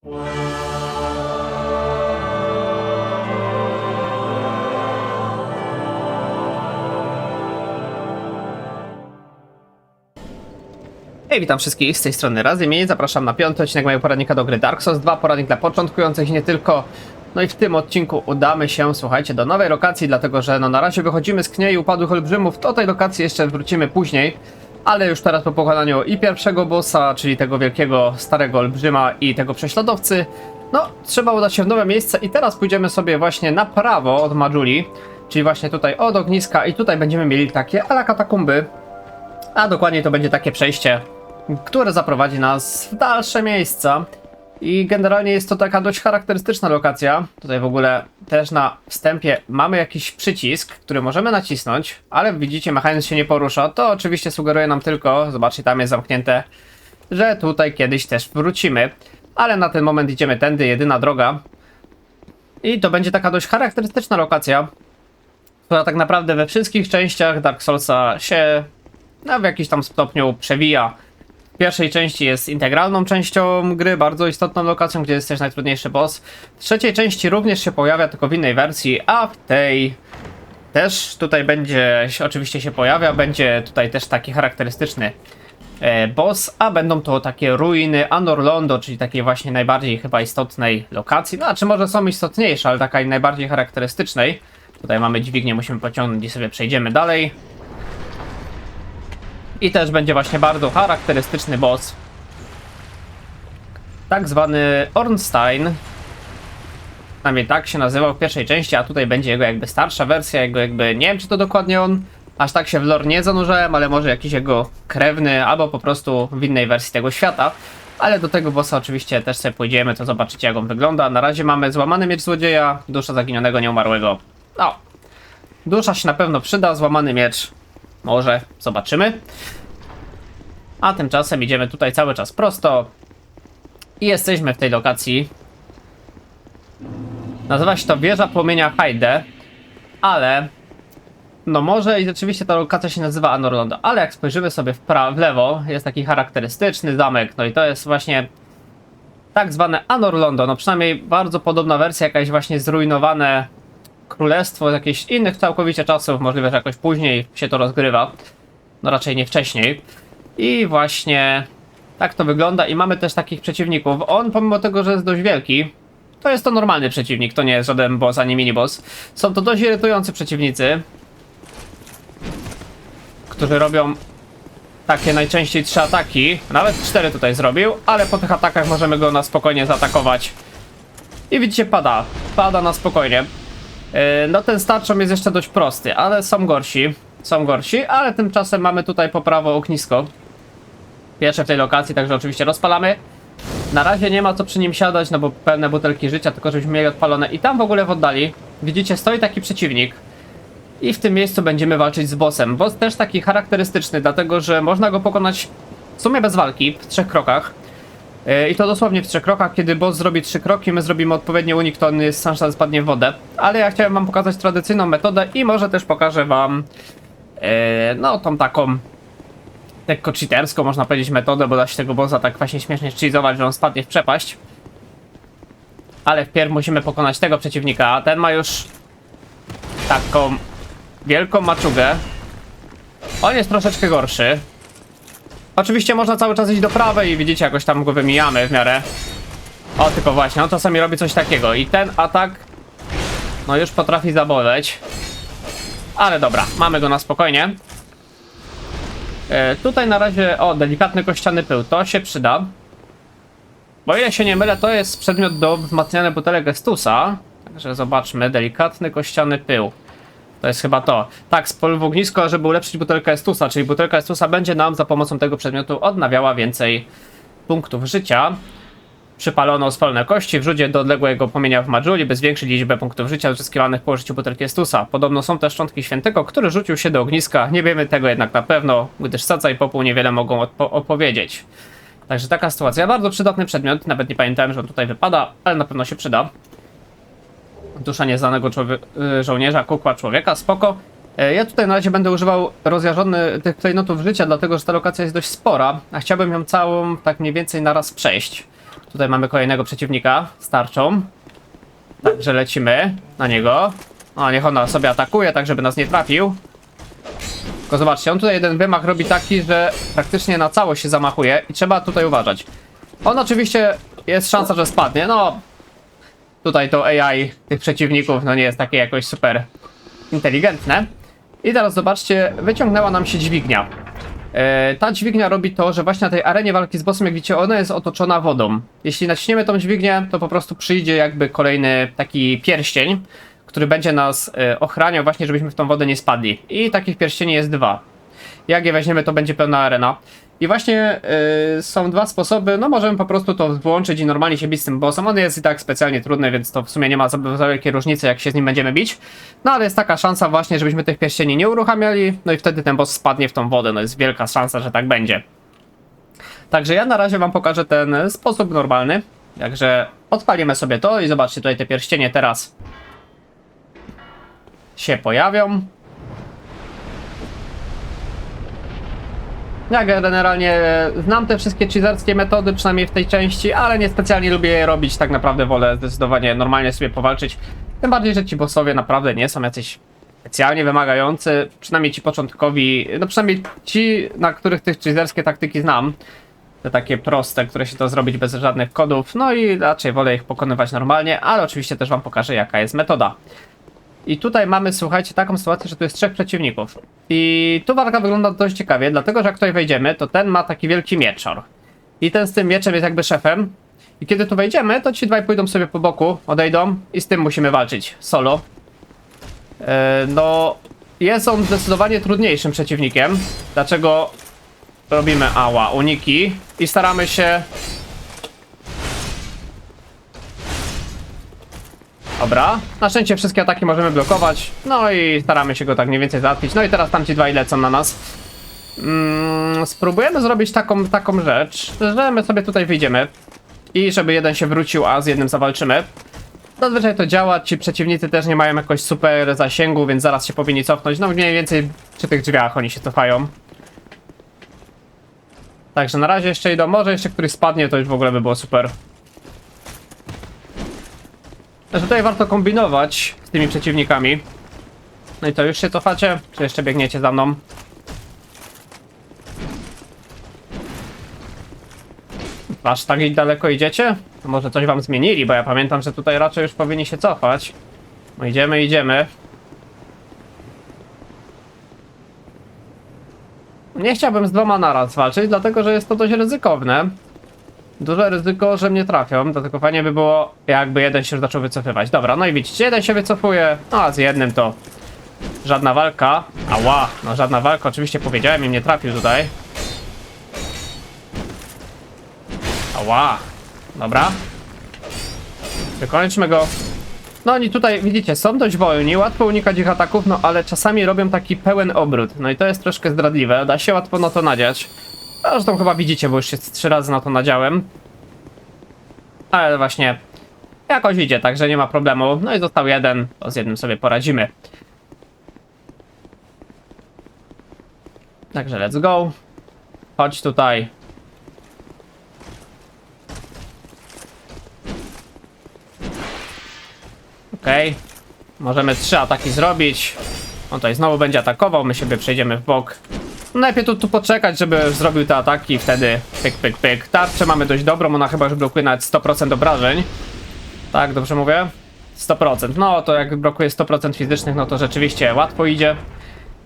Hej, witam wszystkich, z tej strony Razymiej, zapraszam na 5. odcinek mojego poradnika do gry Dark Souls 2, poradnik dla początkujących i nie tylko. No i w tym odcinku udamy się, słuchajcie, do nowej lokacji, dlatego że no na razie wychodzimy z Kniei Upadłych Olbrzymów, do tej lokacji jeszcze wrócimy później, ale już teraz po pokonaniu i pierwszego bossa, czyli tego wielkiego, starego olbrzyma i tego prześladowcy, no trzeba udać się w nowe miejsce i teraz pójdziemy sobie właśnie na prawo od Majuli, czyli właśnie tutaj od ogniska i tutaj będziemy mieli takie ala katakumby, a dokładniej to będzie takie przejście, które zaprowadzi nas w dalsze miejsca. I generalnie jest to taka dość charakterystyczna lokacja. Tutaj w ogóle też na wstępie mamy jakiś przycisk, który możemy nacisnąć, ale widzicie, mechanizm się nie porusza. To oczywiście sugeruje nam tylko, zobaczcie, tam jest zamknięte, że tutaj kiedyś też wrócimy. Ale na ten moment idziemy tędy, jedyna droga. I to będzie taka dość charakterystyczna lokacja, która tak naprawdę we wszystkich częściach Dark Soulsa się w jakiś tam stopniu przewija. W pierwszej części jest integralną częścią gry, bardzo istotną lokacją, gdzie jest też najtrudniejszy boss. W trzeciej części również się pojawia, tylko w innej wersji, a w tej też tutaj będzie, oczywiście się pojawia, będzie tutaj też taki charakterystyczny boss, a będą to takie ruiny Anor Londo, czyli takiej właśnie najbardziej chyba istotnej lokacji. No, czy może są istotniejsze, ale takiej najbardziej charakterystycznej. Tutaj mamy dźwignię, musimy pociągnąć i sobie przejdziemy dalej. I też będzie właśnie bardzo charakterystyczny boss. Tak zwany Ornstein. Przynajmniej tak się nazywał w pierwszej części, a tutaj będzie jego jakby starsza wersja, jego jakby, nie wiem czy to dokładnie on. Aż tak się w lore nie zanurzałem, ale może jakiś jego krewny, albo po prostu w innej wersji tego świata. Ale do tego bossa oczywiście też sobie pójdziemy, to zobaczycie jak on wygląda. Na razie mamy złamany miecz złodzieja, dusza zaginionego nieumarłego. No, dusza się na pewno przyda, złamany miecz może, zobaczymy. A tymczasem idziemy tutaj cały czas prosto. I jesteśmy w tej lokacji. Nazywa się to Wieża Płomienia Hyde. Ale no może i rzeczywiście ta lokacja się nazywa Anor Londo. Ale jak spojrzymy sobie w lewo, jest taki charakterystyczny zamek. No i to jest właśnie tak zwane Anor Londo. No przynajmniej bardzo podobna wersja, jakaś właśnie zrujnowane królestwo z jakichś innych całkowicie czasów. Możliwe, że jakoś później się to rozgrywa. No raczej nie wcześniej. I właśnie tak to wygląda i mamy też takich przeciwników. On pomimo tego, że jest dość wielki, to jest to normalny przeciwnik, to nie jest żaden boss ani miniboss. Są to dość irytujący przeciwnicy, którzy robią takie najczęściej 3 ataki. Nawet 4 tutaj zrobił, ale po tych atakach możemy go na spokojnie zaatakować. I widzicie, pada na spokojnie. No ten starczą jest jeszcze dość prosty, ale są gorsi, ale tymczasem mamy tutaj po prawo ognisko. Pierwsze w tej lokacji, także oczywiście rozpalamy. Na razie nie ma co przy nim siadać, no bo pełne butelki życia, tylko żebyśmy mieli odpalone. I tam w ogóle w oddali, widzicie, stoi taki przeciwnik. I w tym miejscu będziemy walczyć z bossem. Boss też taki charakterystyczny, dlatego że można go pokonać w sumie bez walki, w 3 krokach. I to dosłownie w 3 krokach, kiedy boss zrobi 3 kroki, my zrobimy odpowiedni unik, to on jest szansa, że spadnie w wodę. Ale ja chciałem wam pokazać tradycyjną metodę i może też pokażę wam no tą taką lekko cheaterską, można powiedzieć, metodę, bo da się tego bossa tak właśnie śmiesznie cheezować, że on spadnie w przepaść. Ale wpierw musimy pokonać tego przeciwnika, a ten ma już taką wielką maczugę. On jest troszeczkę gorszy. Oczywiście można cały czas iść do prawej i widzicie, jakoś tam go wymijamy w miarę. O, tylko właśnie, on czasami robi coś takiego i ten atak no już potrafi zaboleć. Ale dobra, mamy go na spokojnie. Tutaj na razie, o, delikatny kościany pył, to się przyda. Bo ile się nie mylę, to jest przedmiot do wzmacniania butelek Estusa. Także zobaczmy, delikatny kościany pył. To jest chyba to. Tak, spol w ognisko, żeby ulepszyć butelkę Estusa, czyli butelka Estusa będzie nam za pomocą tego przedmiotu odnawiała więcej punktów życia. Przypalono spalone kości, wrzuć je do odległego płomienia w Majuli, by zwiększyć liczbę punktów życia uzyskiwanych po użyciu butelki Estusa. Podobno są też szczątki świętego, który rzucił się do ogniska. Nie wiemy tego jednak na pewno, gdyż Saca i Popół niewiele mogą opowiedzieć. Także taka sytuacja. Bardzo przydatny przedmiot, nawet nie pamiętałem, że on tutaj wypada, ale na pewno się przyda. Dusza nieznanego żołnierza, kukła człowieka, spoko. Ja tutaj na razie będę używał tych klejnotów życia, dlatego że ta lokacja jest dość spora, a chciałbym ją całą tak mniej więcej naraz przejść. Tutaj mamy kolejnego przeciwnika z tarczą. Także lecimy na niego. O, niech ona sobie atakuje, tak żeby nas nie trafił. Tylko zobaczcie, on tutaj jeden wymach robi taki, że praktycznie na całość się zamachuje i trzeba tutaj uważać. On oczywiście jest szansa, że spadnie, no tutaj to AI tych przeciwników no nie jest takie jakoś super inteligentne. I teraz zobaczcie, wyciągnęła nam się dźwignia. Ta dźwignia robi to, że właśnie na tej arenie walki z bossem, jak widzicie, ona jest otoczona wodą. Jeśli naciśniemy tą dźwignię, to po prostu przyjdzie jakby kolejny taki pierścień, który będzie nas ochraniał właśnie, żebyśmy w tą wodę nie spadli. I takich pierścieni jest 2. Jak je weźmiemy, to będzie pełna arena. I właśnie są 2 sposoby, no możemy po prostu to włączyć i normalnie się bić z tym bossem. On jest i tak specjalnie trudny, więc to w sumie nie ma za wielkiej różnicy, jak się z nim będziemy bić. No ale jest taka szansa właśnie, żebyśmy tych pierścieni nie uruchamiali, no i wtedy ten boss spadnie w tą wodę. No jest wielka szansa, że tak będzie. Także ja na razie wam pokażę ten sposób normalny. Także odpalimy sobie to i zobaczcie, tutaj te pierścienie teraz się pojawią. Ja generalnie znam te wszystkie cheaterskie metody, przynajmniej w tej części, ale nie specjalnie lubię je robić, tak naprawdę wolę zdecydowanie normalnie sobie powalczyć. Tym bardziej, że ci bossowie naprawdę nie są jacyś specjalnie wymagający, przynajmniej ci początkowi, no przynajmniej ci, na których tych cheaterskie taktyki znam. Te takie proste, które się da zrobić bez żadnych kodów, no i raczej wolę ich pokonywać normalnie, ale oczywiście też wam pokażę, jaka jest metoda. I tutaj mamy, słuchajcie, taką sytuację, że tu jest 3 przeciwników. I tu walka wygląda dość ciekawie, dlatego że jak tutaj wejdziemy, to ten ma taki wielki mieczor. I ten z tym mieczem jest jakby szefem. I kiedy tu wejdziemy, to ci 2 pójdą sobie po boku, odejdą i z tym musimy walczyć solo. No, jest on zdecydowanie trudniejszym przeciwnikiem. Dlaczego robimy uniki i staramy się... Dobra, na szczęście wszystkie ataki możemy blokować, no i staramy się go tak mniej więcej załatwić. No i teraz tamci 2 lecą na nas. Spróbujemy zrobić taką rzecz, że my sobie tutaj wyjdziemy i żeby jeden się wrócił, a z jednym zawalczymy. Zazwyczaj to działa, ci przeciwnicy też nie mają jakoś super zasięgu, więc zaraz się powinni cofnąć. No mniej więcej przy tych drzwiach oni się cofają. Także na razie jeszcze idą, może jeszcze któryś spadnie, to już w ogóle by było super. Także tutaj warto kombinować z tymi przeciwnikami. No i to już się cofacie? Czy jeszcze biegniecie za mną? Aż tak daleko idziecie? To może coś wam zmienili, bo ja pamiętam, że tutaj raczej już powinni się cofać. No idziemy, idziemy. Nie chciałbym z 2 naraz walczyć, dlatego że jest to dość ryzykowne. Duże ryzyko, że mnie trafią, dlatego fajnie by było, jakby jeden się już zaczął wycofywać. Dobra, no i widzicie, jeden się wycofuje, no a z jednym to żadna walka. Ała, no żadna walka, oczywiście powiedziałem i mnie trafił tutaj. Ała, dobra. Wykończmy go. No oni tutaj, widzicie, są dość wolni, łatwo unikać ich ataków, no ale czasami robią taki pełen obrót. No i to jest troszkę zdradliwe, da się łatwo na to nadziać. Zresztą chyba widzicie, bo już się 3 razy na to nadziałem. Ale właśnie jakoś idzie, także nie ma problemu. No i został jeden, to z jednym sobie poradzimy. Także let's go. Chodź tutaj. Okej. Możemy 3 ataki zrobić. On tutaj znowu będzie atakował, my sobie przejdziemy w bok. Najpierw tu poczekać, żeby zrobił te ataki i wtedy pyk, pyk, pyk. Tarczę mamy dość dobrą, ona chyba już blokuje nawet 100% obrażeń. Tak, dobrze mówię? 100%. No to jak blokuje 100% fizycznych, no to rzeczywiście łatwo idzie.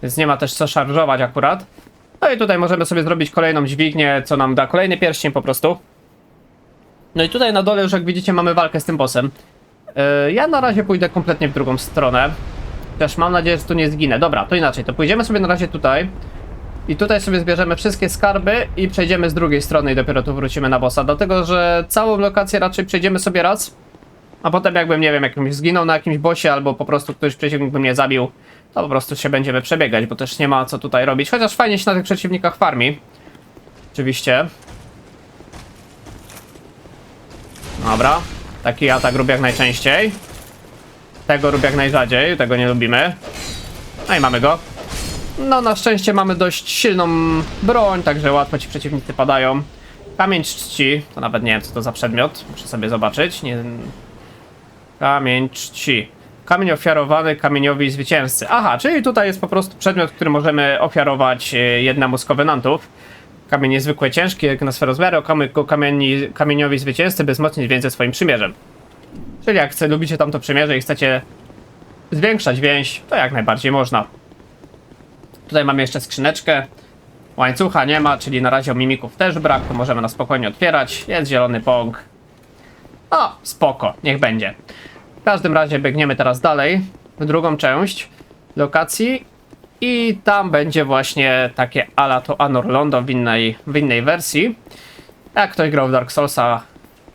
Więc nie ma też co szarżować akurat. No i tutaj możemy sobie zrobić kolejną dźwignię, co nam da kolejny pierścień po prostu. No i tutaj na dole już jak widzicie mamy walkę z tym bossem. Ja na razie pójdę kompletnie w drugą stronę. Też mam nadzieję, że tu nie zginę. Dobra, to inaczej, to pójdziemy sobie na razie tutaj. I tutaj sobie zbierzemy wszystkie skarby i przejdziemy z drugiej strony i dopiero tu wrócimy na bossa. Dlatego, że całą lokację raczej przejdziemy sobie raz. A potem jakbym, nie wiem, jakimś zginął na jakimś bossie albo po prostu ktoś przeciwnik by mnie zabił, to po prostu się będziemy przebiegać, bo też nie ma co tutaj robić. Chociaż fajnie się na tych przeciwnikach farmi. Oczywiście. Dobra. Taki atak robię jak najczęściej. Tego robię jak najrzadziej, tego nie lubimy. No i mamy go. No na szczęście mamy dość silną broń, także łatwo ci przeciwnicy padają. Kamień czci, to nawet nie wiem co to za przedmiot, muszę sobie zobaczyć. Nie... Kamień czci. Kamień ofiarowany kamieniowi zwycięzcy. Aha, czyli tutaj jest po prostu przedmiot, który możemy ofiarować jednemu z kowenantów. Kamień niezwykle ciężki, jak na swe rozmiary, kamieniowi zwycięzcy, by wzmocnić więź ze swoim przymierzem. Czyli jak lubicie tamto przymierze i chcecie zwiększać więź, to jak najbardziej można. Tutaj mamy jeszcze skrzyneczkę. Łańcucha nie ma, czyli na razie mimików też brak, to możemy na spokojnie otwierać. Jest zielony pąk. O, spoko, niech będzie. W każdym razie biegniemy teraz dalej, w drugą część lokacji. I tam będzie właśnie takie ala to Anor Londo w innej wersji. Jak ktoś grał w Dark Soulsa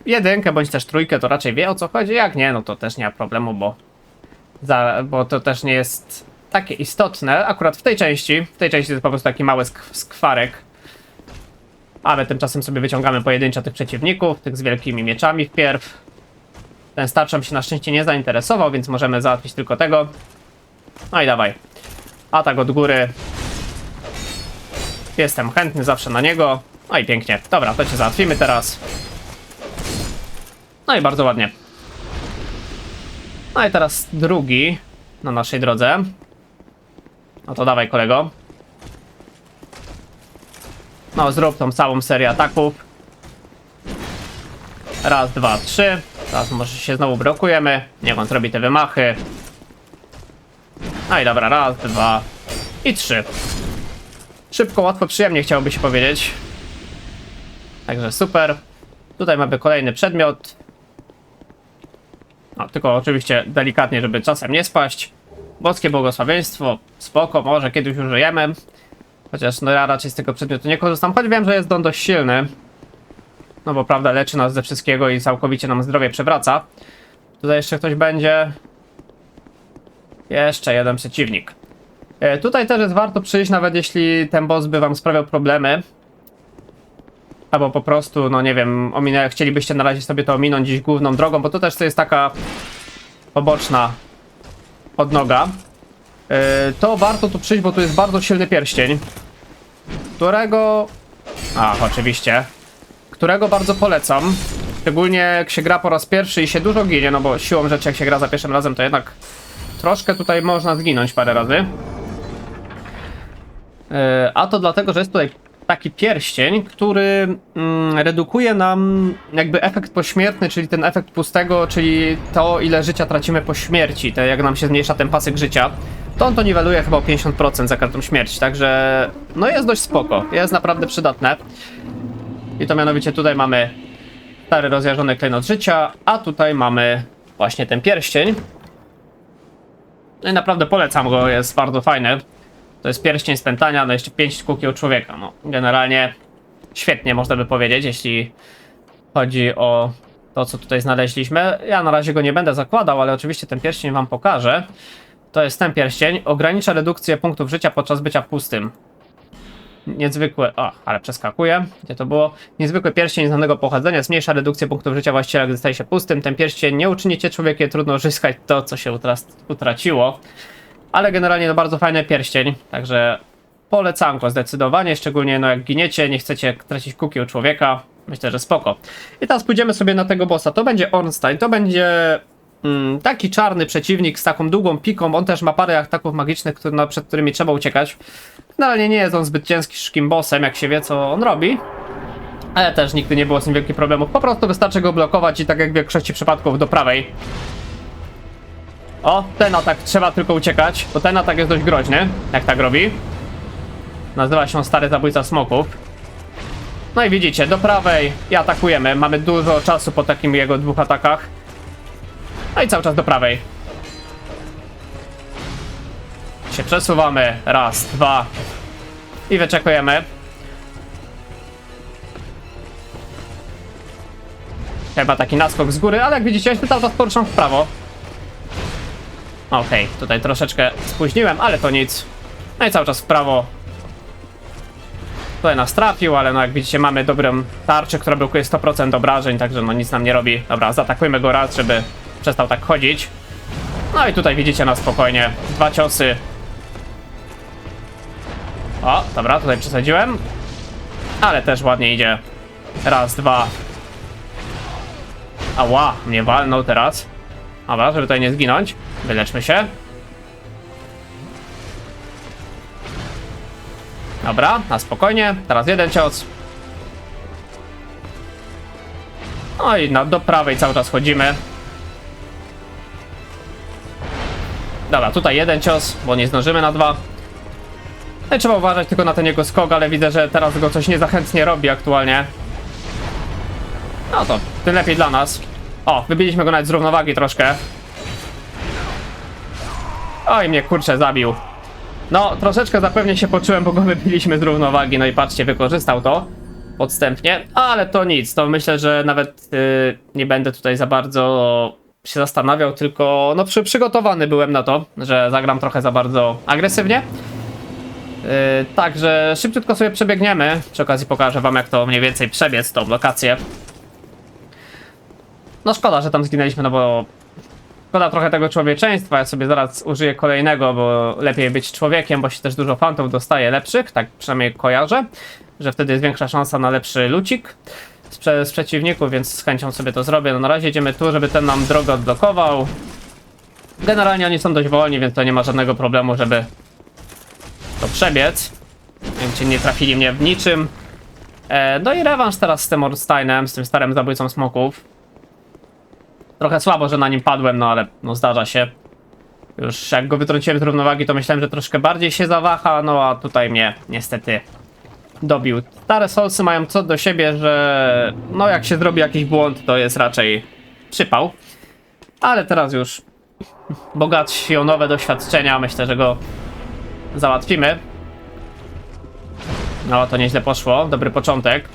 1 bądź też 3, to raczej wie o co chodzi. Jak nie, no to też nie ma problemu, bo to też nie jest takie istotne. Akurat w tej części to jest po prostu taki mały skwarek. A my tymczasem sobie wyciągamy pojedynczo tych przeciwników, tych z wielkimi mieczami wpierw. Ten starczem się na szczęście nie zainteresował, więc możemy załatwić tylko tego. No i dawaj. Atak od góry. Jestem chętny zawsze na niego. No i pięknie. Dobra, to cię załatwimy teraz. No i bardzo ładnie. No i teraz drugi na naszej drodze. No to dawaj, kolego. No zrób tą całą serię ataków. Raz, dwa, trzy. Teraz może się znowu blokujemy. Niech on zrobi te wymachy. No i dobra, raz, dwa i trzy. Szybko, łatwo, przyjemnie chciałoby się powiedzieć. Także super. Tutaj mamy kolejny przedmiot. No, tylko oczywiście delikatnie, żeby czasem nie spaść. Boskie błogosławieństwo. Spoko, może kiedyś użyjemy. Chociaż no ja raczej z tego przedmiotu nie korzystam. Choć wiem, że jest on dość silny. No bo prawda, leczy nas ze wszystkiego i całkowicie nam zdrowie przewraca. Tutaj jeszcze ktoś będzie. Jeszcze jeden przeciwnik. Tutaj też jest warto przyjść, nawet jeśli ten boss by wam sprawiał problemy. Albo po prostu, no nie wiem, chcielibyście na razie sobie to ominąć gdzieś główną drogą, bo to też to jest taka poboczna odnoga. To warto tu przyjść, bo tu jest bardzo silny pierścień. Którego... oczywiście. Którego bardzo polecam. Szczególnie jak się gra po raz pierwszy i się dużo ginie, no bo siłą rzeczy jak się gra za pierwszym razem, to jednak troszkę tutaj można zginąć parę razy. A to dlatego, że jest tutaj taki pierścień, który redukuje nam jakby efekt pośmiertny, czyli ten efekt pustego, czyli to ile życia tracimy po śmierci, to jak nam się zmniejsza ten pasek życia, to on to niweluje chyba o 50% za każdą śmierć, także no jest dość spoko, jest naprawdę przydatne. I to mianowicie tutaj mamy stary rozjarzony klejnot życia, a tutaj mamy właśnie ten pierścień. No i naprawdę polecam go, jest bardzo fajny. To jest pierścień spętania, no jeszcze 5 kukieł człowieka. No, generalnie świetnie można by powiedzieć, jeśli chodzi o to, co tutaj znaleźliśmy. Ja na razie go nie będę zakładał, ale oczywiście ten pierścień wam pokażę. To jest ten pierścień. Ogranicza redukcję punktów życia podczas bycia pustym. Niezwykły... ale przeskakuję. Gdzie to było? Niezwykły pierścień znanego pochodzenia. Zmniejsza redukcję punktów życia właściciela, gdy staje się pustym. Ten pierścień nie uczyni cię człowiekiem, trudno uzyskać to, co się utraciło. Ale generalnie to bardzo fajny pierścień, także polecam go zdecydowanie, szczególnie no jak giniecie, nie chcecie tracić kukieł człowieka, myślę, że spoko. I teraz pójdziemy sobie na tego bossa, to będzie Ornstein, to będzie taki czarny przeciwnik z taką długą piką, on też ma parę ataków magicznych, przed którymi trzeba uciekać. Generalnie nie jest on zbyt ciężkim bossem, jak się wie co on robi, ale też nigdy nie było z nim wielkich problemów, po prostu wystarczy go blokować i tak jak w większości przypadków do prawej. O, ten atak trzeba tylko uciekać, bo ten atak jest dość groźny, jak tak robi. Nazywa się Stary Zabójca Smoków. No i widzicie, do prawej i atakujemy. Mamy dużo czasu po takim jego dwóch atakach. No i cały czas do prawej. Się przesuwamy. Raz, dwa. I wyczekujemy. Chyba taki naskok z góry, ale jak widzicie, ja się cały czas poruszam w prawo. Okej, tutaj troszeczkę spóźniłem, ale to nic. No i cały czas w prawo. Tutaj nas trafił, ale no jak widzicie mamy dobrą tarczę, która blokuje 100% obrażeń, także no nic nam nie robi. Dobra, zaatakujmy go raz, żeby przestał tak chodzić. No i tutaj widzicie na spokojnie. 2 ciosy. O, dobra, tutaj przesadziłem. Ale też ładnie idzie. Raz, dwa. Ała, mnie walnął teraz. Dobra, żeby tutaj nie zginąć. Wyleczmy się. Dobra, na spokojnie. Teraz jeden cios. No i do prawej cały czas chodzimy. Dobra, tutaj jeden cios, bo nie zdążymy na dwa. No i trzeba uważać tylko na ten jego skok, ale widzę, że teraz go coś niezachętnie robi aktualnie. No to tym lepiej dla nas. O, wybiliśmy go nawet z równowagi troszkę. Oj, mnie kurczę zabił. No, troszeczkę zapewnie się poczułem, bo go wybiliśmy z równowagi. No i patrzcie, wykorzystał to podstępnie. Ale to nic, to myślę, że nawet nie będę tutaj za bardzo się zastanawiał, tylko no przygotowany byłem na to, że zagram trochę za bardzo agresywnie. Także szybciutko sobie przebiegniemy. Przy okazji pokażę wam, jak to mniej więcej przebiec tą lokację. No szkoda, że tam zginęliśmy, no bo szkoda trochę tego człowieczeństwa. Ja sobie zaraz użyję kolejnego, bo lepiej być człowiekiem, bo się też dużo fantów dostaje lepszych, tak przynajmniej kojarzę, że wtedy jest większa szansa na lepszy lucik z przeciwników, więc z chęcią sobie to zrobię. No na razie idziemy tu, żeby ten nam drogę odblokował. Generalnie oni są dość wolni, więc to nie ma żadnego problemu, żeby to przebiec. Więc nie trafili mnie w niczym. No i rewanż teraz z tym Ornsteinem, z tym starym zabójcą smoków. Trochę słabo, że na nim padłem, no ale no zdarza się. Już jak go wytrąciłem z równowagi, to myślałem, że troszkę bardziej się zawaha, no a tutaj mnie niestety dobił. Stare Soulsy mają co do siebie, że no jak się zrobi jakiś błąd, to jest raczej przypał. Ale teraz już bogatsi o nowe doświadczenia, myślę, że go załatwimy. No to nieźle poszło, dobry początek.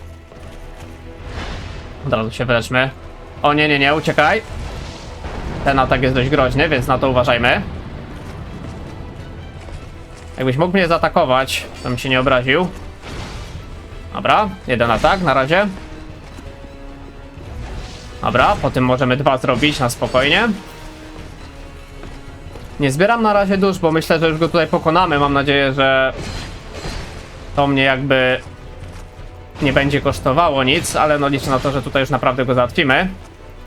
Od razu się wyleczmy. O nie, nie, nie, uciekaj. Ten atak jest dość groźny, więc na to uważajmy. Jakbyś mógł mnie zaatakować, to bym się nie obraził. Dobra, jeden atak na razie. Dobra, po tym możemy dwa zrobić na spokojnie. Nie zbieram na razie dusz, bo myślę, że już go tutaj pokonamy. Mam nadzieję, że to mnie jakby nie będzie kosztowało nic, ale no liczę na to, że tutaj już naprawdę go załatwimy.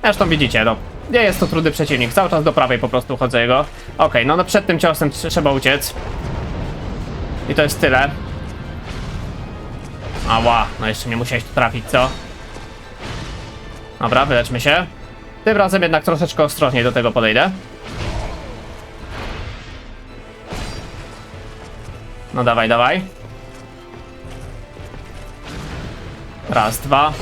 Zresztą widzicie, no nie jest to trudny przeciwnik, cały czas do prawej po prostu chodzę jego. Okej, no przed tym ciosem trzeba uciec. I to jest tyle. Ała, no jeszcze nie musiałeś tu trafić, co? Dobra, wyleczmy się. Tym razem jednak troszeczkę ostrożniej do tego podejdę. No dawaj, dawaj. Raz, dwa.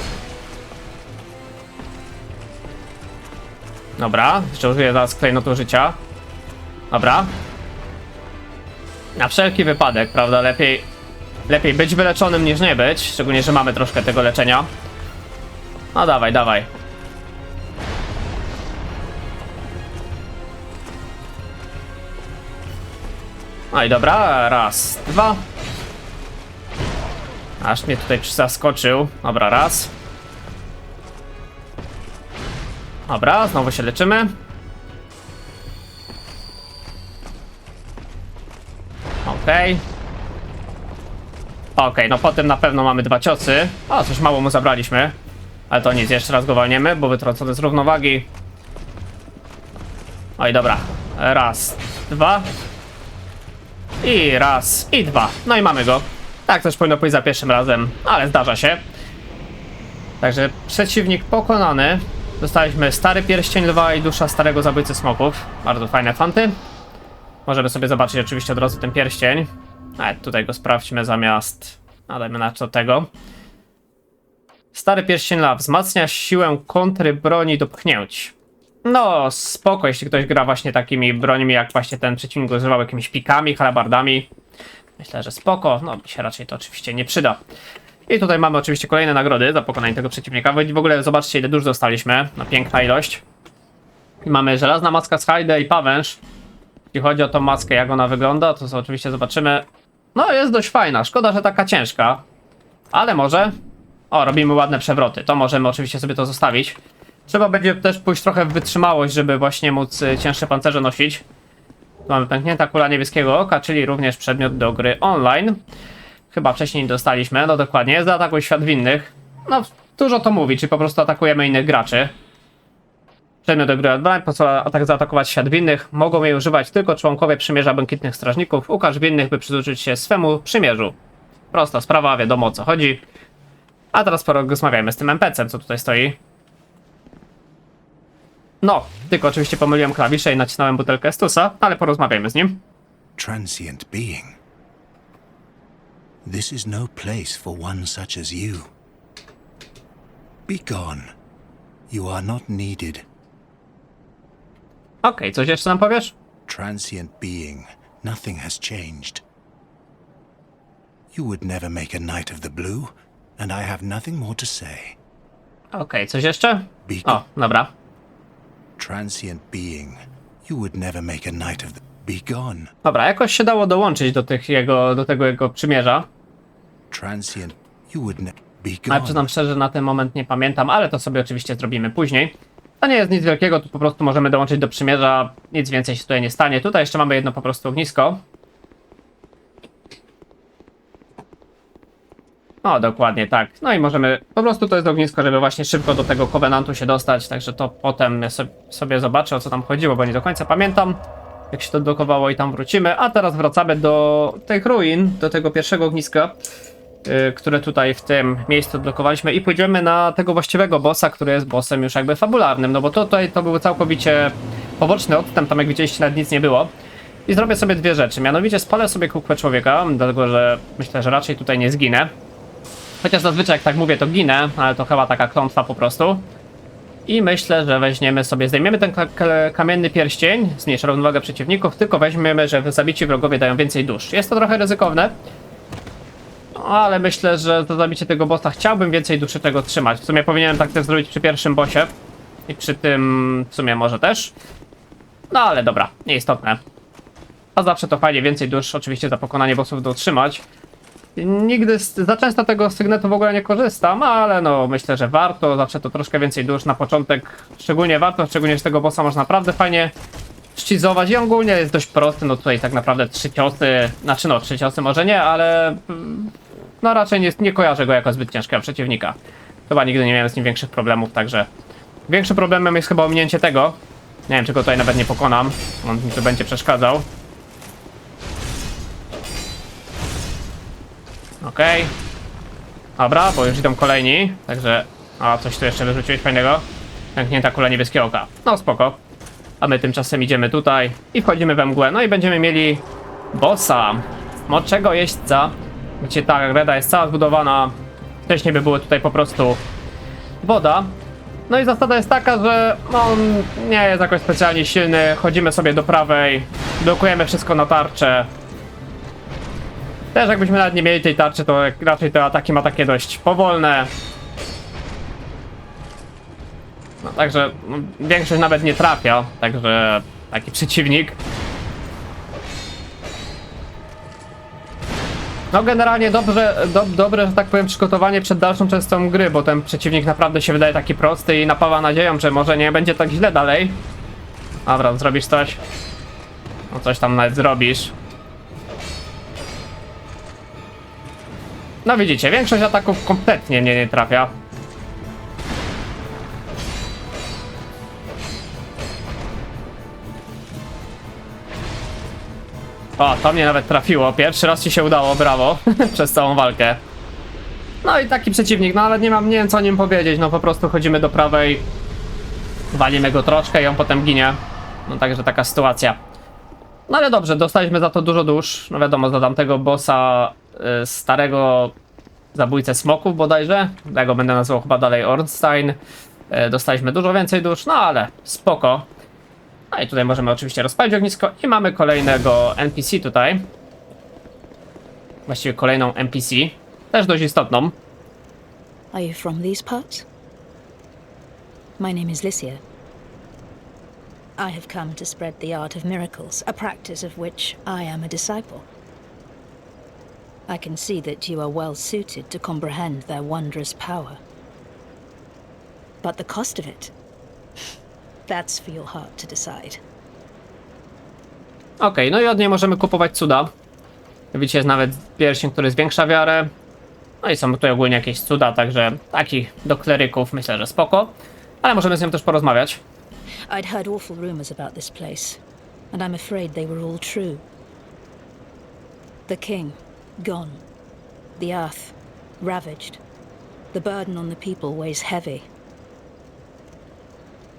Dobra, jeszcze użyję zaraz klejnotu życia. Dobra. Na wszelki wypadek, prawda? Lepiej być wyleczonym niż nie być. Szczególnie, że mamy troszkę tego leczenia. No dawaj, dawaj. No i dobra, raz, dwa. Aż mnie tutaj zaskoczył. Dobra, raz. Dobra, znowu się leczymy. Okej. Okej, no potem na pewno mamy dwa ciosy. O, coś mało mu zabraliśmy. Ale to nic, jeszcze raz go walniemy, bo wytrącony z równowagi. Oj, dobra. Raz, dwa. I raz, i dwa. No i mamy go. Tak też powinno pójść za pierwszym razem, ale zdarza się. Także przeciwnik pokonany. Dostaliśmy stary pierścień lwa i dusza starego zabójcy smoków. Bardzo fajne fanty. Możemy sobie zobaczyć oczywiście od razu ten pierścień. Ale tutaj go sprawdźmy zamiast... Dajmy na co tego. Stary pierścień lwa wzmacnia siłę kontry broni do pchnięć. No spoko, jeśli ktoś gra właśnie takimi brońmi, jak właśnie ten przeciwnik używał jakimiś pikami, halabardami. Myślę, że spoko, no mi się raczej to oczywiście nie przyda. I tutaj mamy oczywiście kolejne nagrody za pokonanie tego przeciwnika. W ogóle zobaczcie, ile dużo dostaliśmy. No piękna ilość. I mamy żelazna maska z Hyde i pawęż. Jeśli chodzi o tą maskę, jak ona wygląda, to oczywiście zobaczymy. No jest dość fajna, szkoda, że taka ciężka. Ale może... O, robimy ładne przewroty, to możemy oczywiście sobie to zostawić. Trzeba będzie też pójść trochę w wytrzymałość, żeby właśnie móc cięższe pancerze nosić. Tu mamy pęknięta kula niebieskiego oka, czyli również przedmiot do gry online. Chyba wcześniej dostaliśmy, no dokładnie, zaatakuj świat winnych. No Dużo to mówi, czy po prostu atakujemy innych graczy. Przedmiot do gry odbrań, po co zaatakować świat winnych, mogą jej używać tylko członkowie przymierza Błękitnych Strażników. Ukaż winnych, by przyzwyczaić się swemu przymierzu. Prosta sprawa, wiadomo o co chodzi. A teraz porozmawiajmy z tym NPC-em, co tutaj stoi. No, tylko oczywiście pomyliłem klawisze i nacisnąłem butelkę Stusa, ale porozmawiajmy z nim. Transient being. This is no place for one such as you. Be gone. You are not needed. Okej, coś jeszcze nam powiesz? Transient being. Nothing has changed. You would never make a knight of the blue, and I have nothing more to say. Okej, coś jeszcze? O, dobra. Transient being. You would never make a knight of the... Be gone. Dobra, jakoś się dało dołączyć do tego jego przymierza. Transient. You would never... Be Ale gone. przyznam szczerze, że na ten moment nie pamiętam, ale to sobie oczywiście zrobimy później. To nie jest nic wielkiego, tu po prostu możemy dołączyć do przymierza, nic więcej się tutaj nie stanie. Tutaj jeszcze mamy jedno po prostu ognisko. O, dokładnie tak. No i możemy, po prostu to jest ognisko, żeby właśnie szybko do tego Covenantu się dostać, także to potem sobie zobaczę, o co tam chodziło, bo nie do końca pamiętam, jak się to dokowało i tam wrócimy. A teraz wracamy do tych ruin, do tego pierwszego ogniska, które tutaj w tym miejscu odblokowaliśmy i pójdziemy na tego właściwego bossa, który jest bossem już jakby fabularnym, no bo tutaj to był całkowicie poboczny odstęp, tam jak widzieliście nawet nic nie było. I zrobię sobie dwie rzeczy, mianowicie spalę sobie kukłę człowieka, dlatego że myślę, że raczej tutaj nie zginę. Chociaż zazwyczaj jak tak mówię to ginę, ale to chyba taka klątwa po prostu. I myślę, że weźmiemy sobie, zdejmiemy ten kamienny pierścień, zmniejsza równowagę przeciwników, tylko weźmiemy, że zabici wrogowie dają więcej dusz. Jest to trochę ryzykowne, ale myślę, że za zabicie tego bossa chciałbym więcej duszy tego trzymać. W sumie powinienem tak też zrobić przy pierwszym bossie. I przy tym w sumie może też. No ale dobra, nieistotne. A zawsze to fajnie, więcej dusz oczywiście za pokonanie bossów dotrzymać. Nigdy za często tego sygnetu w ogóle nie korzystam, ale no myślę, że warto. Zawsze to troszkę więcej dusz na początek. Szczególnie warto, szczególnie, że tego bossa można naprawdę fajnie szcizować i ogólnie jest dość prosty. No tutaj tak naprawdę 3 ciosy, znaczy no 3 ciosy może nie, ale no raczej nie kojarzę go jako zbyt ciężkiego przeciwnika. Chyba nigdy nie miałem z nim większych problemów, także większym problemem jest chyba ominięcie tego. Nie wiem, czy go tutaj nawet nie pokonam. On mi tu będzie przeszkadzał. Okej. Dobra, bo już idą kolejni, także... A, coś tu jeszcze wyrzuciłeś fajnego. Pęknięta kula niebieskiego oka. No spoko. A my tymczasem idziemy tutaj i wchodzimy we mgłę. No i będziemy mieli bossa, smoczego jeźdźca, gdzie ta greda jest cała zbudowana. Wcześniej by było tutaj po prostu woda. No i zasada jest taka, że on nie jest jakoś specjalnie silny. Chodzimy sobie do prawej, blokujemy wszystko na tarczę. Też jakbyśmy nawet nie mieli tej tarczy, to raczej te ataki ma takie dość powolne. No także no, większość nawet nie trafia, także taki przeciwnik. No generalnie dobre, że tak powiem, przygotowanie przed dalszą częścią gry, bo ten przeciwnik naprawdę się wydaje taki prosty i napawa nadzieją, że może nie będzie tak źle dalej. Dobra, zrobisz coś? No coś tam nawet zrobisz. No widzicie, większość ataków kompletnie mnie nie trafia. O, to mnie nawet trafiło. Pierwszy raz ci się udało, brawo. Przez całą walkę. No i taki przeciwnik, no ale nie wiem co o nim powiedzieć. No po prostu chodzimy do prawej, walimy go troszkę i on potem ginie. No także taka sytuacja. No ale dobrze, dostaliśmy za to dużo dusz. No wiadomo, za tamtego bossa starego zabójcę smoków bodajże. Ja go będę nazywał chyba dalej Ornstein. Dostaliśmy dużo więcej dusz, no ale spoko. No i tutaj możemy oczywiście rozpalić ognisko i mamy kolejnego NPC tutaj. Właściwie kolejną NPC. Też dość istotną. Are you from these parts? My name is Lycia. I have come to spread the art of miracles, a practice of which I am a disciple. I can see that you are well suited to comprehend their wondrous power. But the cost of it, that's for your heart to decide. Okej, no i od niej możemy kupować cuda. Widzicie, jest nawet pierścień, który zwiększa wiarę. No i są tutaj ogólnie jakieś cuda, także taki do kleryków myślę, że spoko. Ale możemy z nią też porozmawiać. I'd heard awful rumors about this place, and I'm afraid they were all true. The king, gone. The earth, ravaged. The burden on the people weighs heavy.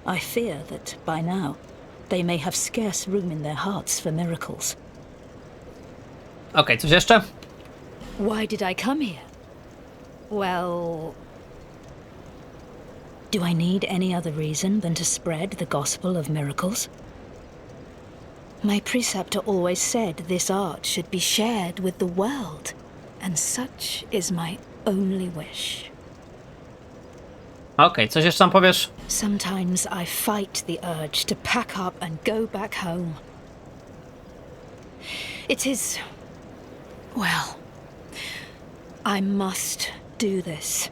I fear that, by now, they may have scarce room in their hearts for miracles. Okej, coś jeszcze? Why did I come here? Well... Do I need any other reason than to spread the gospel of miracles? My preceptor always said this art should be shared with the world, and such is my only wish. Okej, coś jeszcze nam powiesz? Sometimes I fight the urge to pack up and go back home. It is... well... I must do this.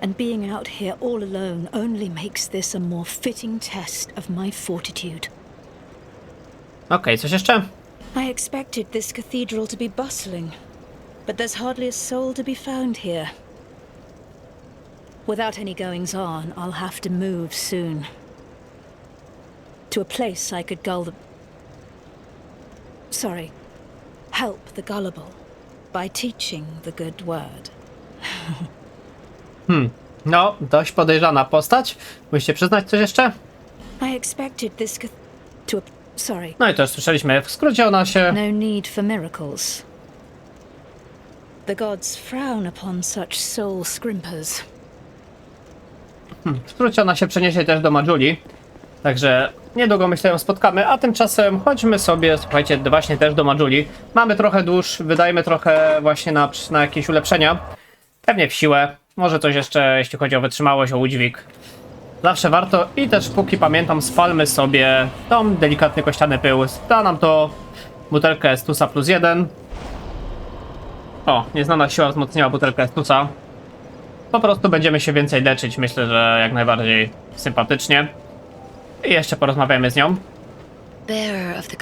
And being out here all alone only makes this a more fitting test of my fortitude. Okej, coś jeszcze? I expected this cathedral to be bustling, but there's hardly a soul to be found here. Without any goings-on, I'll have to move soon. To a place I could gull the... Sorry. Help the gullible by teaching the good word. No, dość podejrzana postać. Musicie przyznać coś jeszcze? I expected this to a... Sorry. No i to już słyszeliśmy. W skrócie ona się... No need for miracles. The gods frown upon such soul scrimpers. W skrócie ona się przeniesie też do Majuli. Także niedługo myślę ją spotkamy, a tymczasem chodźmy sobie, słuchajcie, właśnie też do Majuli. Mamy trochę dusz, wydajemy trochę właśnie na jakieś ulepszenia. Pewnie w siłę, może coś jeszcze, jeśli chodzi o wytrzymałość, o udźwig. Zawsze warto i też póki pamiętam spalmy sobie tą delikatny kościany pył. Da nam to butelkę Estusa +1. O, nieznana siła wzmocniła butelkę Estusa. Po prostu będziemy się więcej leczyć, myślę, że jak najbardziej sympatycznie. I jeszcze porozmawiajmy z nią. Bearer of the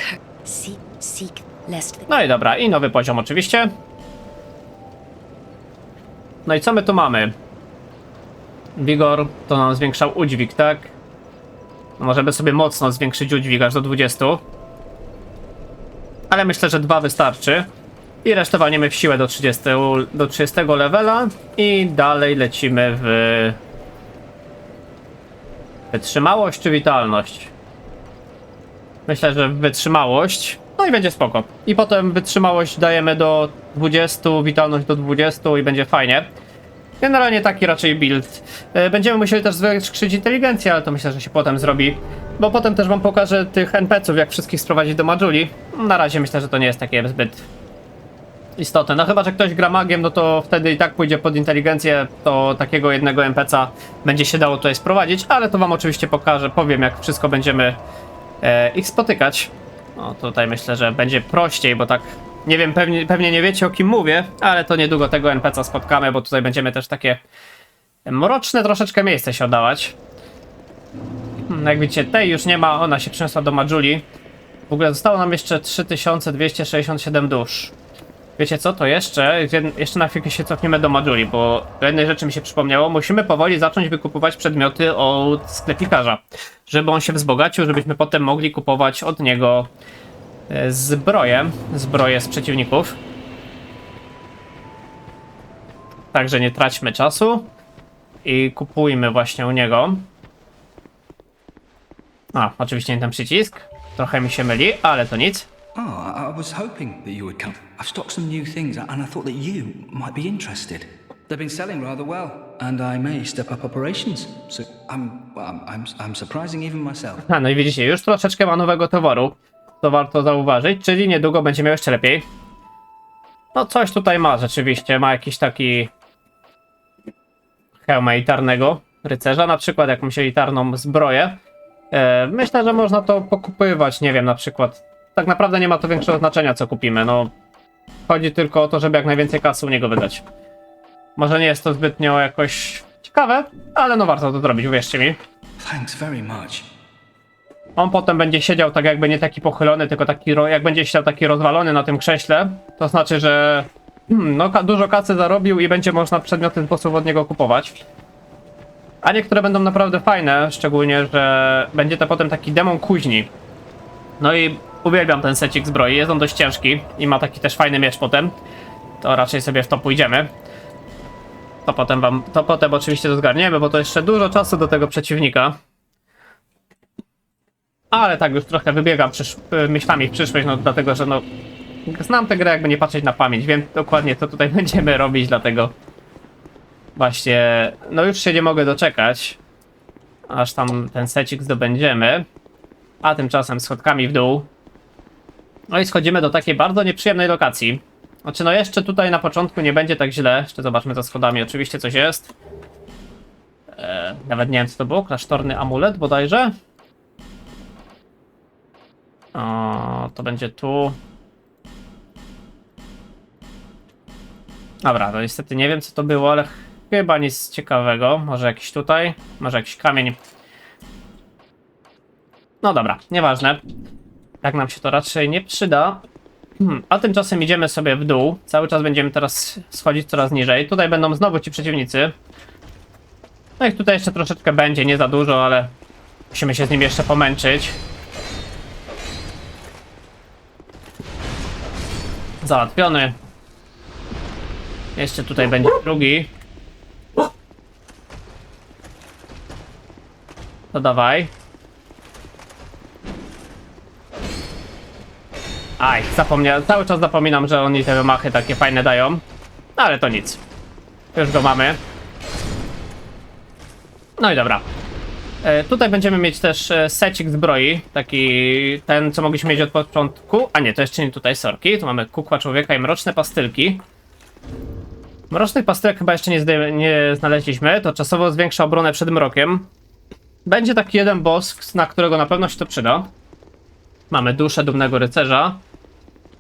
seek lest the... No i dobra, i nowy poziom oczywiście. No i co my tu mamy? Wigor to nam zwiększał udźwig, tak? No możemy sobie mocno zwiększyć udźwig aż do 20. Ale myślę, że 2 wystarczy. I resztę walniemy w siłę do 30 levela. I dalej lecimy w... wytrzymałość czy witalność? Myślę, że wytrzymałość. No i będzie spoko. I potem wytrzymałość dajemy do 20, witalność do 20 i będzie fajnie. Generalnie taki raczej build. Będziemy musieli też zwiększyć inteligencję, ale to myślę, że się potem zrobi. Bo potem też wam pokażę tych NPC-ów, jak wszystkich sprowadzić do Majuli. Na razie myślę, że to nie jest takie zbyt istotne. No chyba, że ktoś gra magiem, no to wtedy i tak pójdzie pod inteligencję, to takiego jednego NPC-a będzie się dało tutaj sprowadzić, ale to wam oczywiście pokażę, powiem, jak wszystko będziemy ich spotykać. No tutaj myślę, że będzie prościej, bo tak nie wiem, pewnie nie wiecie, o kim mówię, ale to niedługo tego NPC-a spotkamy, bo tutaj będziemy też takie mroczne troszeczkę miejsce się oddawać. Jak widzicie, tej już nie ma, ona się przeniosła do Majuli. W ogóle zostało nam jeszcze 3267 dusz. Wiecie co, to jeszcze na chwilkę się cofniemy do Majuli, bo do jednej rzeczy mi się przypomniało, musimy powoli zacząć wykupywać przedmioty od sklepikarza, żeby on się wzbogacił, żebyśmy potem mogli kupować od niego zbroje z przeciwników. Także nie traćmy czasu i kupujmy właśnie u niego. A, oczywiście nie ten przycisk, trochę mi się myli, ale to nic. Oh, I was hoping that you would come. I've stocked some new things, and I thought that you might be interested. They've been selling rather well, and I may step up operations. So I'm surprising even myself. A, no i widzicie, już troszeczkę ma nowego towaru. To warto zauważyć, czyli niedługo będzie miał jeszcze lepiej. No coś tutaj ma rzeczywiście, ma jakiś taki hełm elitarnego rycerza, na przykład jakąś elitarną zbroję. Myślę, że można to pokupywać, nie wiem, na przykład. Tak naprawdę nie ma to większego znaczenia, co kupimy, no. Chodzi tylko o to, żeby jak najwięcej kasy u niego wydać. Może nie jest to zbytnio jakoś ciekawe, ale no warto to zrobić, uwierzcie mi. Thanks very much. On potem będzie siedział tak jakby nie taki pochylony, tylko taki, jak będzie siedział taki rozwalony na tym krześle, to znaczy, że no dużo kasy zarobił i będzie można przedmiot w ten sposób od niego kupować. A niektóre będą naprawdę fajne, szczególnie, że będzie to potem taki demon kuźni. No i uwielbiam ten secik zbroi, jest on dość ciężki i ma taki też fajny miecz potem. To raczej sobie w to pójdziemy. To potem oczywiście to zgarniemy, bo to jeszcze dużo czasu do tego przeciwnika. Ale tak już trochę wybiegam myślami w przyszłość, no dlatego, że no znam tę grę, jakby nie patrzeć na pamięć, wiem dokładnie co tutaj będziemy robić, dlatego właśnie, no już się nie mogę doczekać, aż tam ten secik zdobędziemy, a tymczasem schodkami w dół. No i schodzimy do takiej bardzo nieprzyjemnej lokacji. Znaczy no jeszcze tutaj na początku nie będzie tak źle, jeszcze zobaczmy za schodami, oczywiście coś jest. Nawet nie wiem co to było, klasztorny amulet bodajże. O, to będzie tu. Dobra, to niestety nie wiem co to było, ale chyba nic ciekawego. Może jakiś tutaj, może jakiś kamień. No dobra, nieważne. Tak nam się to raczej nie przyda. A tymczasem idziemy sobie w dół. Cały czas będziemy teraz schodzić coraz niżej. Tutaj będą znowu ci przeciwnicy. No ich tutaj jeszcze troszeczkę będzie, nie za dużo, ale musimy się z nimi jeszcze pomęczyć. Załatwiony. Jeszcze tutaj będzie drugi. To dawaj. Aj, zapomniałem. Cały czas zapominam, że oni te wymachy takie fajne dają. No ale to nic. Już go mamy. No i dobra. Tutaj będziemy mieć też secik zbroi. Taki ten, co mogliśmy mieć od początku. A nie, to jeszcze nie tutaj sorki. Tu mamy kukła człowieka i mroczne pastylki. Mrocznych pastylek chyba jeszcze nie znaleźliśmy. To czasowo zwiększa obronę przed mrokiem. Będzie taki jeden boss, na którego na pewno się to przyda. Mamy duszę dumnego rycerza.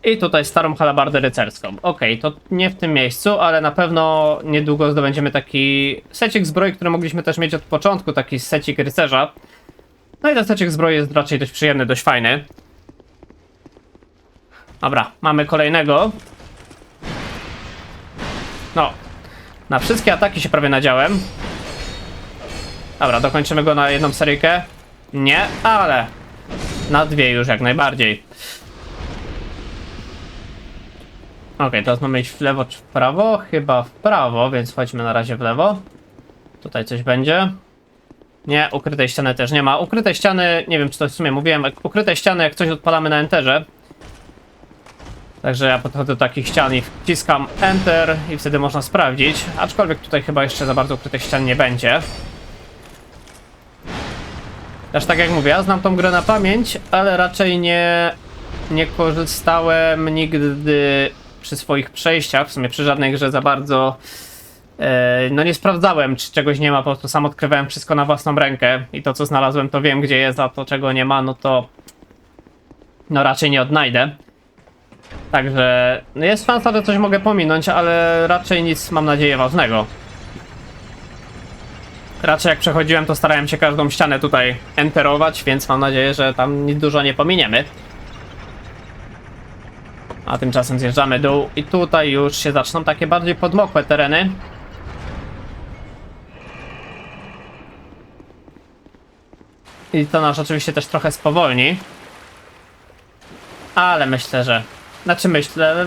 I tutaj starą halabardę rycerską. Okej, to nie w tym miejscu, ale na pewno niedługo zdobędziemy taki secik zbroi, który mogliśmy też mieć od początku, taki secik rycerza. No i ten secik zbroi jest raczej dość przyjemny, dość fajny. Dobra, mamy kolejnego. No, na wszystkie ataki się prawie nadziałem. Dobra, dokończymy go na jedną seryjkę. Nie, ale na dwie już jak najbardziej. Okej, teraz mamy iść w lewo czy w prawo? Chyba w prawo, więc chodźmy na razie w lewo. Tutaj coś będzie. Nie, ukrytej ściany też nie ma. Ukryte ściany, nie wiem czy to w sumie mówiłem, ukryte ściany jak coś odpalamy na enterze. Także ja podchodzę do takich ścian i wciskam enter i wtedy można sprawdzić. Aczkolwiek tutaj chyba jeszcze za bardzo ukrytych ścian nie będzie. Też tak jak mówię, ja znam tą grę na pamięć, ale raczej nie korzystałem nigdy przy swoich przejściach, w sumie przy żadnej grze za bardzo. No nie sprawdzałem, czy czegoś nie ma, po prostu sam odkrywałem wszystko na własną rękę i to co znalazłem to wiem gdzie jest, a to czego nie ma no to no raczej nie odnajdę. Także jest szansa, że coś mogę pominąć, ale raczej nic mam nadzieję ważnego. Raczej jak przechodziłem to starałem się każdą ścianę tutaj enterować, więc mam nadzieję, że tam nic dużo nie pominiemy. A tymczasem zjeżdżamy dół i tutaj już się zaczną takie bardziej podmokłe tereny. I to nas oczywiście też trochę spowolni. Ale myślę, że...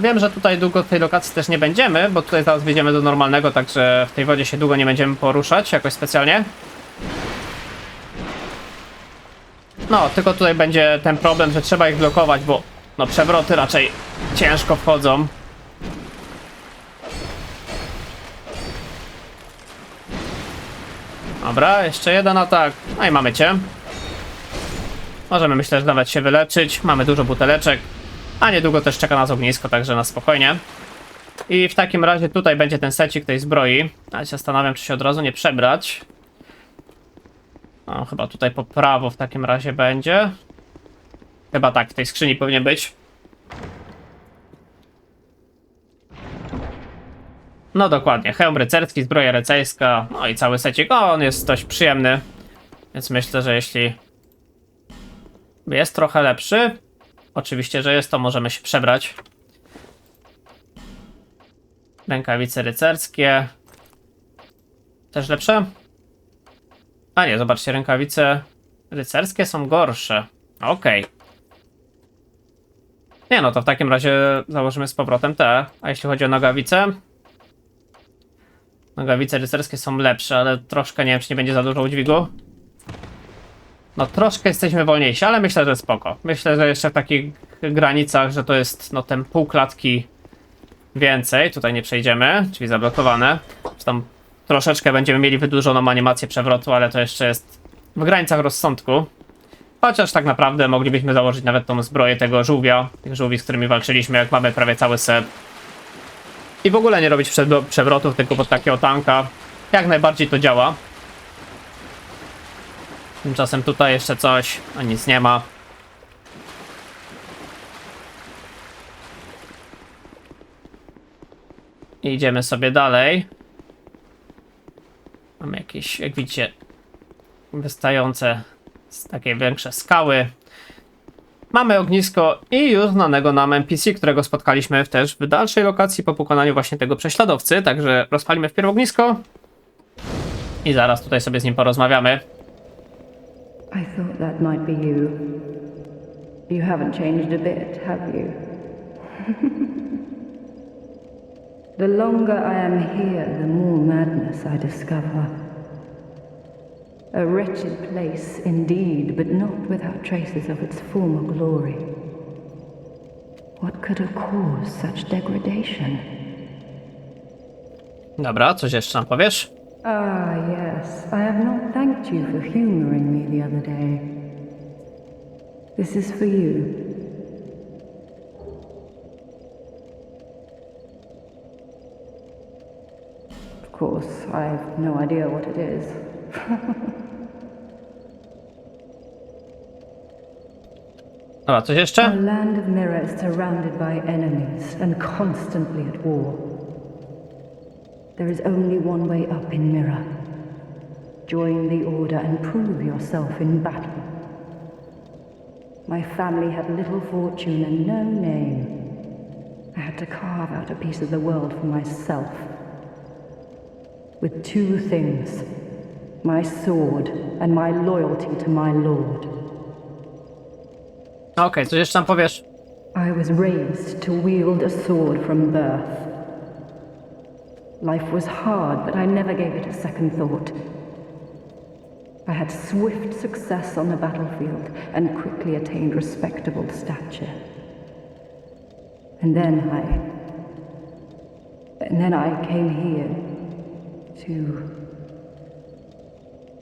wiem, że tutaj długo w tej lokacji też nie będziemy, bo tutaj zaraz wyjdziemy do normalnego, także w tej wodzie się długo nie będziemy poruszać jakoś specjalnie. No, tylko tutaj będzie ten problem, że trzeba ich blokować, bo no przewroty raczej ciężko wchodzą. Dobra, jeszcze jeden atak. No i mamy cię. Możemy myślę, że nawet się wyleczyć. Mamy dużo buteleczek. A niedługo też czeka nas ognisko, także na spokojnie. I w takim razie tutaj będzie ten secik tej zbroi. Ale się zastanawiam, czy się od razu nie przebrać. No, chyba tutaj po prawo w takim razie będzie. Chyba tak, w tej skrzyni powinien być. No dokładnie, hełm rycerski, zbroja rycerska, no i cały secik. O, on jest dość przyjemny. Więc myślę, że jeśli jest trochę lepszy, oczywiście, że jest, to możemy się przebrać. Rękawice rycerskie. Też lepsze? A nie, zobaczcie, rękawice rycerskie są gorsze. Okej. Nie no, to w takim razie założymy z powrotem te. A jeśli chodzi o nogawice? Nogawice rycerskie są lepsze, ale troszkę nie wiem, czy nie będzie za dużo udźwigu. No troszkę jesteśmy wolniejsi, ale myślę, że spoko. Myślę, że jeszcze w takich granicach, że to jest no ten pół klatki więcej. Tutaj nie przejdziemy, czyli zablokowane. Czy tam troszeczkę będziemy mieli wydłużoną animację przewrotu, ale to jeszcze jest w granicach rozsądku. Chociaż tak naprawdę moglibyśmy założyć nawet tą zbroję tego żółwia, tych żółwi, z którymi walczyliśmy, jak mamy prawie cały set. I w ogóle nie robić przewrotów, tylko pod takiego tanka. Jak najbardziej to działa. Tymczasem tutaj jeszcze coś, a nic nie ma. I idziemy sobie dalej. Mamy jakieś, jak widzicie, wystające z takiej większe skały. Mamy ognisko i już znanego nam NPC, którego spotkaliśmy też w dalszej lokacji po pokonaniu właśnie tego prześladowcy. Także rozpalimy wpierw ognisko i zaraz tutaj sobie z nim porozmawiamy. I thought that might be you. You haven't changed a bit, have you? The longer I am here, the more madness I discover. A wretched place indeed, but not without traces of its former glory. What could have caused such degradation? Dobra, coś jeszcze nam powiesz? Ah, yes. I have not thanked you for humoring me the other day. This is for you. Of course, I have no idea what it is. Dobra, coś Our jeszcze? land of Mirror is surrounded by enemies and constantly at war. There is only one way up in Mirror. Join the Order and prove yourself in battle. My family had little fortune and no name. I had to carve out a piece of the world for myself. With two things. My sword and my loyalty to my lord. Okej, coś jeszcze nam powiesz? I was raised to wield a sword from birth. Life was hard, but I never gave it a second thought. I had swift success on the battlefield and quickly attained respectable stature. And then I came here to...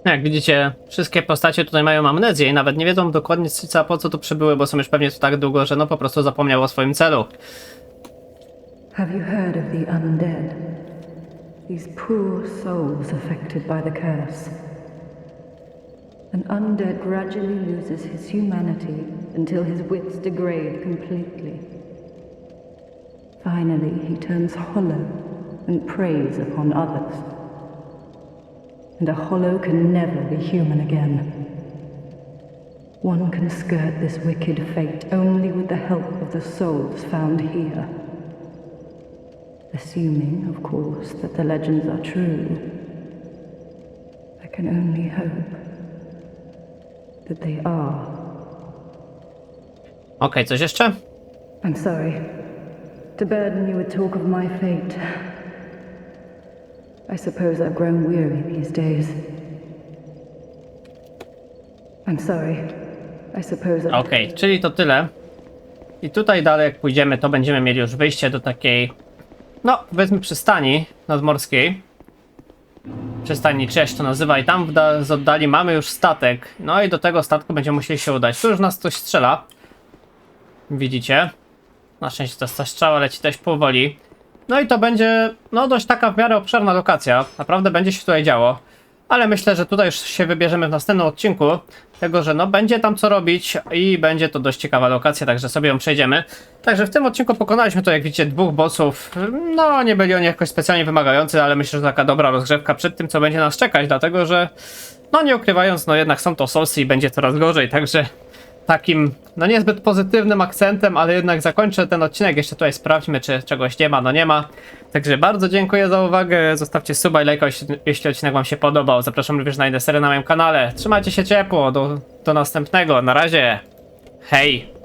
Jak widzicie, wszystkie postacie tutaj mają amnezję i nawet nie wiedzą dokładnie po co tu przybyły, bo są już pewnie tu tak długo, że no po prostu zapomniały o swoim celu. Have you heard of the undead? These poor souls affected by the curse. An undead gradually loses his humanity until his wits degrade completely. Finally, he turns hollow and preys upon others. And a hollow can never be human again. One can skirt this wicked fate only with the help of the souls found here. Assuming, of course, that the legends are true, I can only hope that they are. Okej, coś jeszcze? I'm sorry to burden you with talk of my fate. I suppose I've grown weary these days. I'm sorry. I suppose Okej, czyli to tyle. I tutaj dalej jak pójdziemy, to będziemy mieli już wyjście do takiej, no powiedzmy przystani nadmorskiej. Przystani, czy jak się to nazywa, i tam z oddali mamy już statek. No i do tego statku będziemy musieli się udać. Tu już nas coś strzela. Widzicie? Na szczęście ta strzała leci dość powoli. No i to będzie, no dość taka w miarę obszerna lokacja. Naprawdę będzie się tutaj działo. Ale myślę, że tutaj już się wybierzemy w następnym odcinku. Tego, że no będzie tam co robić i będzie to dość ciekawa lokacja, także sobie ją przejdziemy. Także w tym odcinku pokonaliśmy tu, jak widzicie, 2 bossów. No nie byli oni jakoś specjalnie wymagający, ale myślę, że taka dobra rozgrzewka przed tym, co będzie nas czekać. Dlatego, że no nie ukrywając, no jednak są to Soulsy i będzie coraz gorzej, także takim, no niezbyt pozytywnym akcentem, ale jednak zakończę ten odcinek. Jeszcze tutaj sprawdźmy, czy czegoś nie ma, no nie ma. Także bardzo dziękuję za uwagę, zostawcie suba i lajka, jeśli odcinek wam się podobał. Zapraszam również na inne serie na moim kanale. Trzymajcie się ciepło, do następnego, na razie, hej!